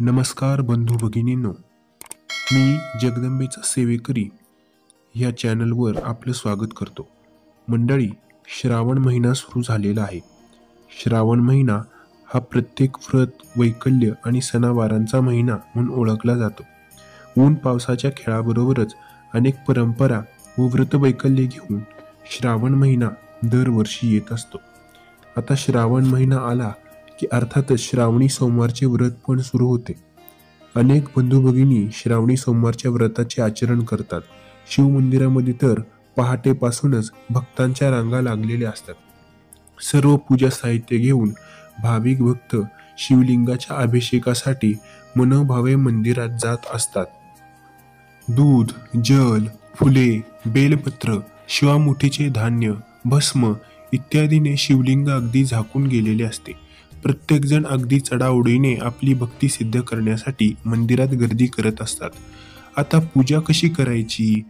नमस्कार बंधू भगिनींनो, मी जगदंबेचा सेवेकरी ह्या चॅनलवर आपलं स्वागत करतो. मंडळी, श्रावण महिना सुरू झालेला आहे. श्रावण महिना हा प्रत्येक व्रत, वैकल्य आणि सणावारांचा महिना म्हणून ओळखला जातो. ऊन पावसाच्या खेळाबरोबरच अनेक परंपरा व व्रत वैकल्य घेऊन श्रावण महिना दरवर्षी येत असतो. आता श्रावण महिना आला की अर्थातच श्रावणी सोमवारचे व्रत पण सुरू होते. अनेक बंधू भगिनी श्रावणी सोमवारच्या व्रताचे आचरण करतात. शिवमंदिरामध्ये तर पहाटेपासूनच भक्तांच्या रांगा लागलेल्या असतात. सर्व पूजा साहित्य घेऊन भाविक भक्त शिवलिंगाच्या अभिषेकासाठी मनोभावे मंदिरात जात असतात. दूध, जल, फुले, बेलपत्र, शिवामुठीचे धान्य, भस्म इत्यादीने शिवलिंग अगदी झाकून गेलेले असते. प्रत्येक जण अगदी चढाओढीने आपली भक्ती सिद्ध करण्यासाठी मंदिरात गर्दी करत असतात. आता पूजा कशी करायची,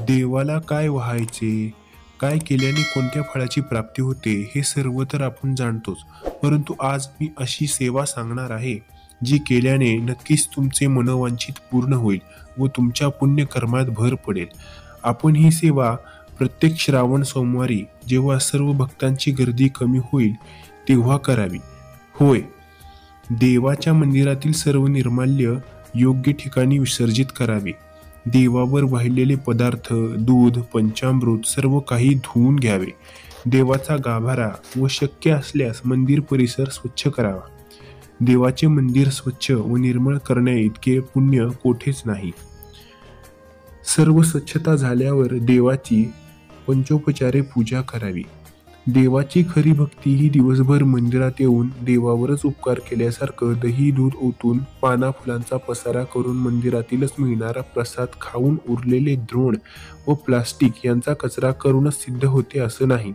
देवाला काय वाहायचे, काय केल्याने कोणत्या फळाची प्राप्ती होते हे सर्व तर आपण जाणतोच. परंतु आज मी अशी सेवा सांगणार आहे जी केल्याने नक्कीच तुमचे मनोवांछित पूर्ण होईल व तुमच्या पुण्यकर्मात भर पडेल. आपण ही सेवा प्रत्येक श्रावण सोमवारी जेव्हा सर्व भक्तांची गर्दी कमी होईल तेव्हा करावी. होय, देवाच्या मंदिरातील सर्व निर्माल्य योग्य ठिकाणी विसर्जित करावे. देवावर वाहिलेले पदार्थ, दूध, पंचामृत सर्व काही धुवून घ्यावे. देवाचा गाभारा व शक्य असल्यास मंदिर परिसर स्वच्छ करावा. देवाचे मंदिर स्वच्छ व निर्मळ करण्या इतके पुण्य कोठेच नाही. सर्व स्वच्छता झाल्यावर देवाची पंचोपचारे पूजा करावी. देवाची खरी भक्ती ही दिवसभर मंदिरात येऊन देवावरच उपकार केल्यासारखं दही दूध ओतून पाना फुलांचा पसारा करून मंदिरातीलच मिळणारा प्रसाद खाऊन उरलेले द्रोण व प्लास्टिक यांचा कचरा करूनच सिद्ध होते असं नाही.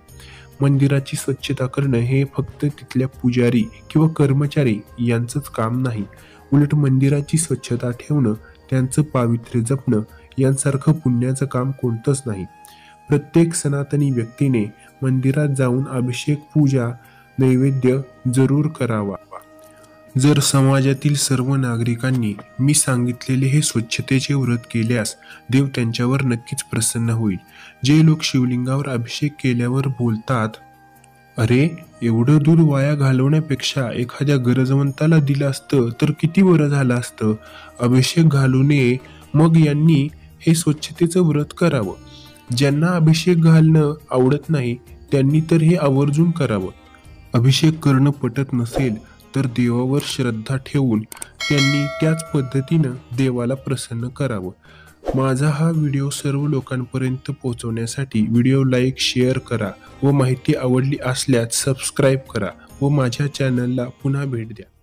मंदिराची स्वच्छता करणं हे फक्त तिथल्या पुजारी किंवा कर्मचारी यांचंच काम नाही. उलट मंदिराची स्वच्छता ठेवणं, त्यांचं पावित्र्य जपणं यांसारखं पुण्याचं काम कोणतंच नाही. प्रत्येक सनातनी व्यक्तीने मंदिरात जाऊन अभिषेक, पूजा, नैवेद्य जरूर करावा. जर समाजातील सर्व नागरिकांनी मी सांगितलेले हे स्वच्छतेचे व्रत केल्यास देव त्यांच्यावर नक्कीच प्रसन्न होईल. जे लोक शिवलिंगावर अभिषेक केल्यावर बोलतात, अरे एवढं दूध वाया घालवण्यापेक्षा एखाद्या गरजवंताला दिलं असतं तर किती बरं झालं असतं. अभिषेक घालू नये, मग यांनी हे स्वच्छतेचं व्रत करावं. ज्यांना अभिषेक घालणं आवडत नाही त्यांनी तर हे आवर्जून करावं. अभिषेक करणं पटत नसेल तर देवावर श्रद्धा ठेवून त्यांनी त्याच पद्धतीनं देवाला प्रसन्न करावं. माझा हा व्हिडिओ सर्व लोकांपर्यंत पोहोचवण्यासाठी व्हिडिओ लाईक, शेअर करा व माहिती आवडली असल्यास सबस्क्राईब करा व माझ्या चॅनलला पुन्हा भेट द्या.